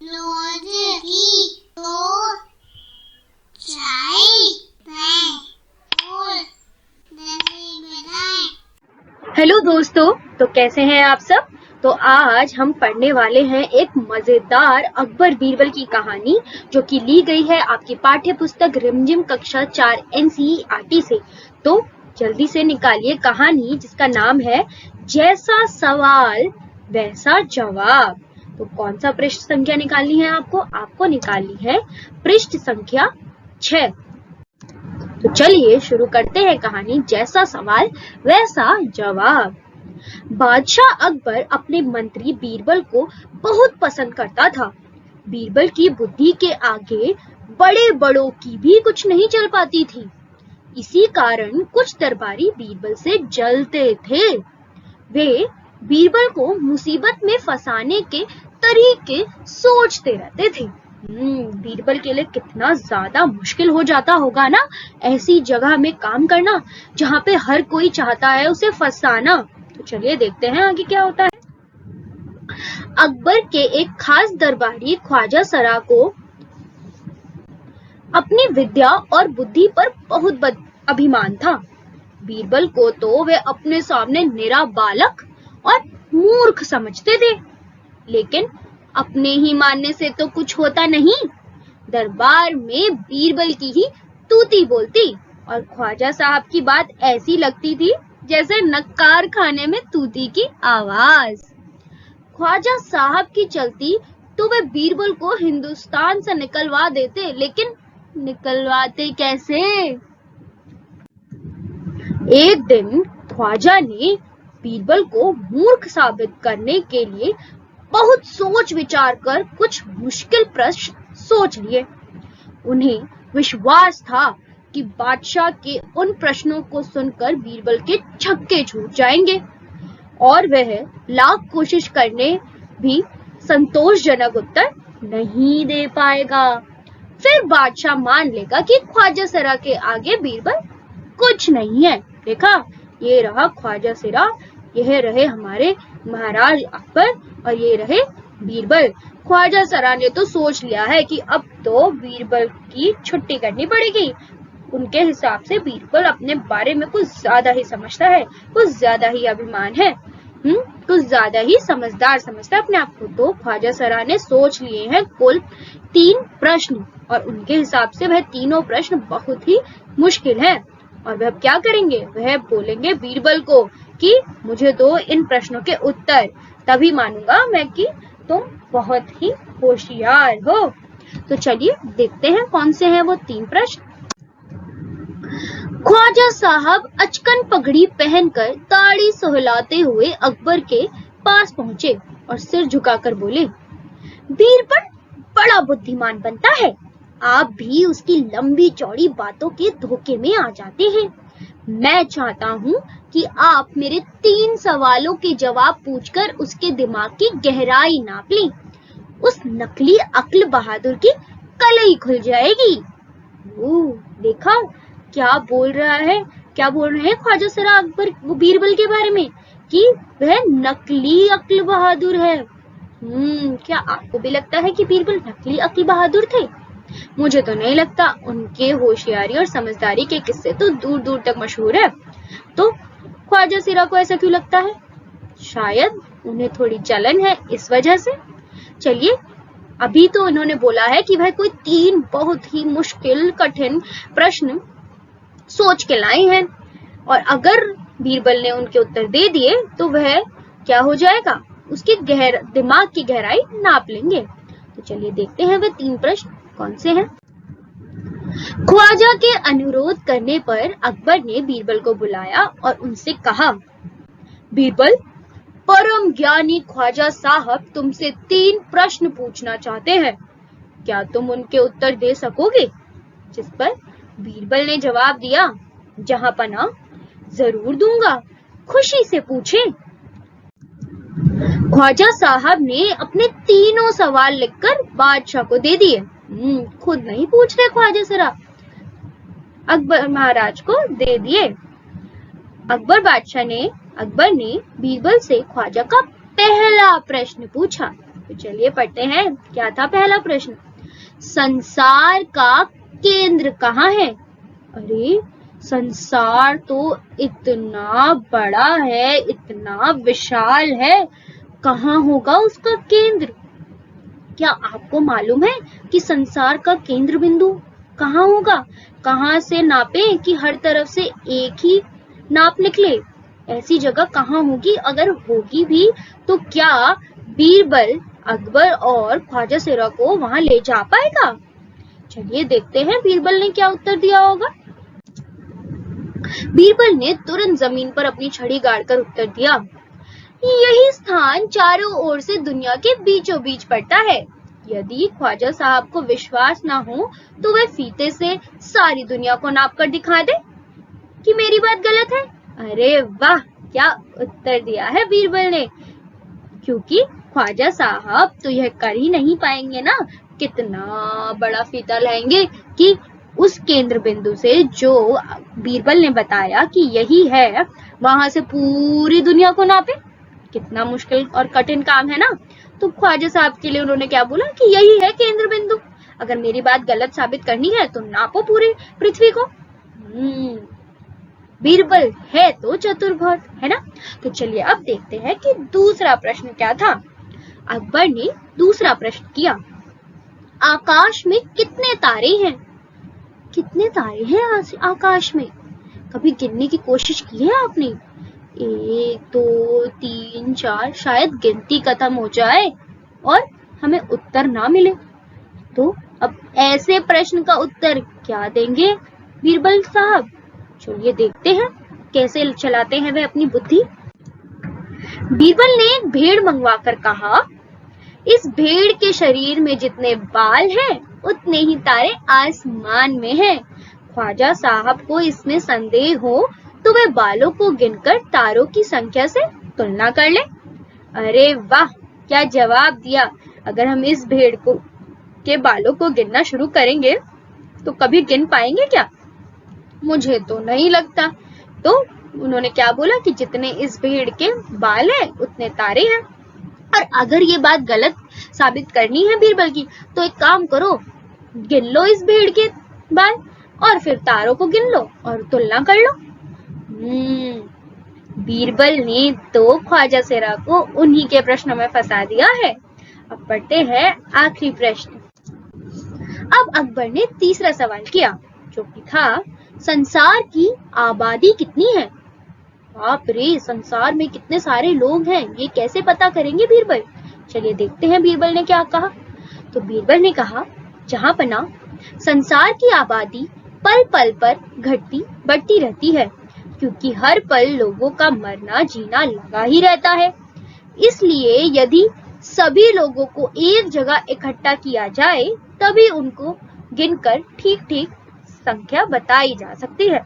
रोज की दो चाय और दही बनाए। हेलो दोस्तों, तो कैसे हैं आप सब। तो आज हम पढ़ने वाले हैं एक मजेदार अकबर बीरबल की कहानी, जो कि ली गई है आपकी पाठ्य पुस्तक रिमझिम कक्षा 4 NCERT से। तो जल्दी से निकालिए कहानी, जिसका नाम है जैसा सवाल वैसा जवाब। तो कौन सा पृष्ठ संख्या निकालनी है आपको निकालनी है पृष्ठ संख्या 6। तो चलिए शुरू करते हैं कहानी जैसा सवाल वैसा जवाब। बादशाह अकबर अपने मंत्री बीरबल को बहुत पसंद करता था। बीरबल की बुद्धि के आगे बड़े बड़ों की भी कुछ नहीं चल पाती थी। इसी कारण कुछ दरबारी बीरबल से जलते थे। वे बीरबल को मुसीबत में फंसाने के तरीके सोचते रहते थे। बीरबल के लिए कितना ज्यादा मुश्किल हो जाता होगा ना, ऐसी जगह में काम करना जहाँ पे हर कोई चाहता है उसे फंसाना। तो चलिए देखते हैं आगे क्या होता है। अकबर के एक खास दरबारी ख्वाजा सरा को अपनी विद्या और बुद्धि पर बहुत अभिमान था। बीरबल को तो वे अपने सामने निरा बालक और मूर्ख समझते थे, लेकिन अपने ही मानने से तो कुछ होता नहीं। दरबार में बीरबल की ही तूती बोलती और ख्वाजा साहब की बात ऐसी लगती थी जैसे नक्कार खाने में तूती की आवाज। ख्वाजा साहब की चलती तो वे बीरबल को हिंदुस्तान से निकलवा देते, लेकिन निकलवाते कैसे। एक दिन ख्वाजा ने बीरबल को मूर्ख साबित करने के लिए बहुत सोच विचार कर कुछ मुश्किल प्रश्न सोच लिए। उन्हें विश्वास था कि बादशाह के उन प्रश्नों को सुनकर बीरबल के छक्के छूट जाएंगे और वह लाख कोशिश करने भी संतोषजनक उत्तर नहीं दे पाएगा। फिर बादशाह मान लेगा कि ख्वाजा सरा के आगे बीरबल कुछ नहीं है। देखा, ये रहा ख्वाजा सरा, यह रहे हमारे महाराज अकबर और ये रहे बीरबल। ख्वाजा सरा ने तो सोच लिया है कि अब तो बीरबल की छुट्टी करनी पड़ेगी। उनके हिसाब से बीरबल अपने बारे में कुछ ज्यादा ही समझता है, कुछ ज्यादा ही अभिमान है, कुछ ज्यादा ही समझदार समझता है अपने आप को। तो ख्वाजा सरा ने सोच लिए हैं कुल 3 प्रश्न और उनके हिसाब से वह तीनों प्रश्न बहुत ही मुश्किल है। और वह क्या करेंगे, वह बोलेंगे बीरबल को कि मुझे दो इन प्रश्नों के उत्तर, तभी मानूंगा मैं कि तुम बहुत ही होशियार हो। तो चलिए देखते हैं कौन से हैं वो 3 प्रश्न। ख्वाजा साहब अचकन पगड़ी पहनकर दाढ़ी सहलाते हुए अकबर के पास पहुंचे और सिर झुकाकर बोले, बीरबल बड़ा बुद्धिमान बनता है, आप भी उसकी लंबी चौड़ी बातों के धोखे में आ जाते हैं। मैं चाहता हूँ कि आप मेरे 3 सवालों के जवाब पूछकर उसके दिमाग की गहराई नाप लें। उस नकली अक्ल बहादुर की कलई खुल जाएगी। देखा क्या बोल रहे हैं ख्वाजा सरा अकबर बीरबल के बारे में कि वह नकली अक्ल बहादुर है। क्या आपको भी लगता है कि बीरबल नकली अक्ल बहादुर थे? मुझे तो नहीं लगता। उनके होशियारी और समझदारी के किस्से तो दूर दूर तक मशहूर है। तो ख्वाजा सरा को ऐसा क्यों लगता है? शायद उन्हें थोड़ी जलन है इस वजह से। चलिए, अभी तो उन्होंने बोला है कि वह कोई 3 बहुत ही मुश्किल कठिन प्रश्न सोच के लाए हैं और अगर बीरबल ने उनके उत्तर दे दिए तो वह क्या हो जाएगा, उसके दिमाग की गहराई नाप लेंगे। तो चलिए देखते हैं वे 3 प्रश्न कौन से हैं। ख्वाजा के अनुरोध करने पर अकबर ने बीरबल को बुलाया और उनसे कहा, बीरबल, परम ज्ञानी ख्वाजा साहब तुमसे 3 प्रश्न पूछना चाहते हैं, क्या तुम उनके उत्तर दे सकोगे? जिस पर बीरबल ने जवाब दिया, जहां पना जरूर दूंगा, खुशी से पूछें। ख्वाजा साहब ने अपने तीनों सवाल लिखकर बादशाह को दे दिए। खुद नहीं पूछ रहे ख्वाजा सरा, अकबर महाराज को दे दिए। अकबर ने बीरबल से ख्वाजा का पहला प्रश्न पूछा, तो चलिए पढ़ते हैं। क्या था पहला प्रश्न? संसार का केंद्र कहाँ है? अरे संसार तो इतना बड़ा है, इतना विशाल है, कहाँ होगा उसका केंद्र? क्या आपको मालूम है कि संसार का केंद्र बिंदु कहाँ होगा? कहाँ से नापें कि हर तरफ से एक ही नाप निकले? ऐसी जगह कहाँ होगी? अगर होगी भी तो क्या बीरबल अकबर और ख्वाजा सिरा को वहां ले जा पाएगा? चलिए देखते हैं बीरबल ने क्या उत्तर दिया होगा। बीरबल ने तुरंत जमीन पर अपनी छड़ी गाड़कर उत्तर दिया, यही स्थान चारों ओर से दुनिया के बीचों बीच पड़ता है। यदि ख्वाजा साहब को विश्वास ना हो तो वे फीते से सारी दुनिया को नाप कर दिखा दे कि मेरी बात गलत है। अरे वाह, क्या उत्तर दिया है बीरबल ने, क्योंकि ख्वाजा साहब तो यह कर ही नहीं पाएंगे ना। कितना बड़ा फीता लाएंगे कि उस केंद्र बिंदु से जो बीरबल ने बताया कि यही है, वहां से पूरी दुनिया को नापे। कितना मुश्किल और कठिन काम है ना। तो ख्वाजा साहब के लिए उन्होंने क्या बोला कि यही है केंद्र बिंदु, अगर मेरी बात गलत साबित करनी है तो नापो पूरी पृथ्वी को। बीरबल है तो चतुर बहुत, है ना। तो चलिए अब देखते हैं कि दूसरा प्रश्न क्या था। अकबर ने दूसरा प्रश्न किया, आकाश में कितने तारे हैं? कितने तारे हैं आकाश में? कभी गिनने की कोशिश की है आपने? 1 2 3 4, शायद गिनती खत्म हो जाए और हमें उत्तर ना मिले। तो अब ऐसे प्रश्न का उत्तर क्या देंगे बीरबल साहब? चलिए देखते हैं कैसे चलाते हैं वे अपनी बुद्धि। बीरबल ने एक भेड़ मंगवा कर कहा, इस भेड़ के शरीर में जितने बाल हैं उतने ही तारे आसमान में हैं। ख्वाजा साहब को इसमें संदेह हो तो वे बालों को गिनकर तारों की संख्या से तुलना कर ले। अरे वाह, क्या जवाब दिया। अगर हम इस भेड़ के बालों को गिनना शुरू करेंगे तो कभी गिन पाएंगे क्या? मुझे तो नहीं लगता। तो उन्होंने क्या बोला कि जितने इस भेड़ के बाल हैं उतने तारे हैं। और अगर ये बात गलत साबित करनी है बीरबल की, तो एक काम करो, गिन लो इस भेड़ के बाल और फिर तारों को गिन लो और तुलना कर लो। बीरबल ने तो ख्वाजा सिरा को उन्हीं के प्रश्नों में फंसा दिया है। अब पढ़ते हैं आखिरी प्रश्न। अब अकबर ने तीसरा सवाल किया, जो कि था, संसार की आबादी कितनी है? बाप रे, संसार में कितने सारे लोग हैं, ये कैसे पता करेंगे बीरबल? चलिए देखते हैं बीरबल ने क्या कहा। तो बीरबल ने कहा, जहां पना संसार की आबादी पल पल पर घटती बढ़ती रहती है, क्योंकि हर पल लोगों का मरना जीना लगा ही रहता है। इसलिए यदि सभी लोगों को एक जगह इकट्ठा किया जाए तभी उनको गिनकर ठीक ठीक संख्या बताई जा सकती है।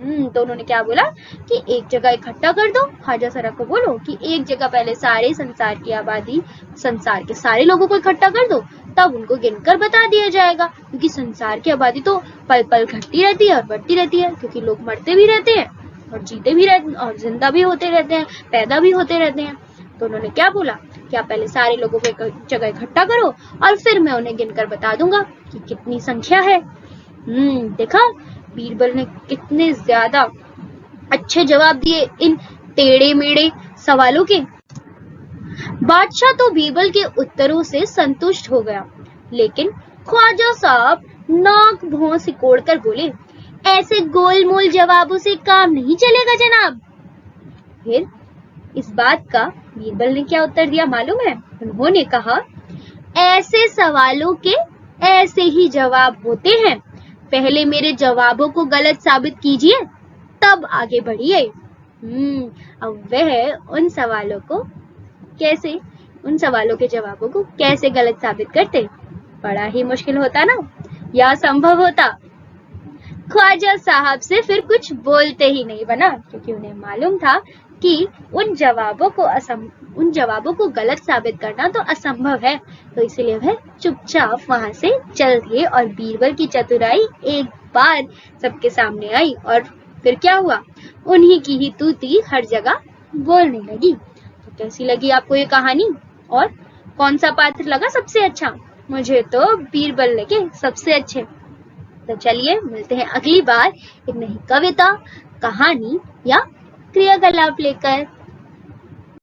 तो उन्होंने क्या बोला कि एक जगह इकट्ठा कर दो। ख्वाजा सिरा को बोलो कि एक जगह पहले सारे संसार की आबादी, संसार के सारे लोगों को इकट्ठा कर दो, तब उनको गिनकर बता दिया जाएगा। क्योंकि संसार की आबादी तो पल पल घटती रहती है और बढ़ती रहती है, क्योंकि लोग मरते भी रहते हैं और जीते भी रहते हैं और जिंदा भी होते रहते हैं, पैदा भी होते रहते हैं। तो उन्होंने क्या बोला कि आप पहले सारे लोगों को एक जगह इकट्ठा करो और फिर मैं उन्हें गिनकर बता दूंगा कि कितनी संख्या है। देखा बीरबल ने कितने ज्यादा अच्छे जवाब दिए इन टेढ़े मेढ़े सवालों के। बादशाह तो बीरबल के उत्तरों से संतुष्ट हो गया, लेकिन ख्वाजा साहब नाक भौं सिकोड़कर बोले, ऐसे गोलमोल जवाबों से काम नहीं चलेगा जनाब। फिर इस बात का बीरबल ने क्या उत्तर दिया मालूम है? उन्होंने कहा, ऐसे सवालों के ऐसे ही जवाब होते हैं, पहले मेरे जवाबों को गलत साबित कीजिए तब आगे बढ़िए। अब वह उन सवालों के जवाबों को कैसे गलत साबित करते? बड़ा ही मुश्किल होता ना, या संभव होता। ख्वाजा साहब से फिर कुछ बोलते ही नहीं बना, क्योंकि उन्हें मालूम था कि उन जवाबों को गलत साबित करना तो असंभव है। तो इसलिए वह चुपचाप वहां से चल दिए और बीरबल की चतुराई एक बार सबके सामने आई और फिर क्या हुआ, उन्हीं की ही तूती हर जगह बोलने लगी। तो कैसी लगी आपको ये कहानी और कौन सा पात्र लगा सबसे अच्छा? मुझे तो बीरबल लगे सबसे अच्छे। तो चलिए मिलते हैं अगली बार एक नई कविता, कहानी या क्रियाकलाप लेकर।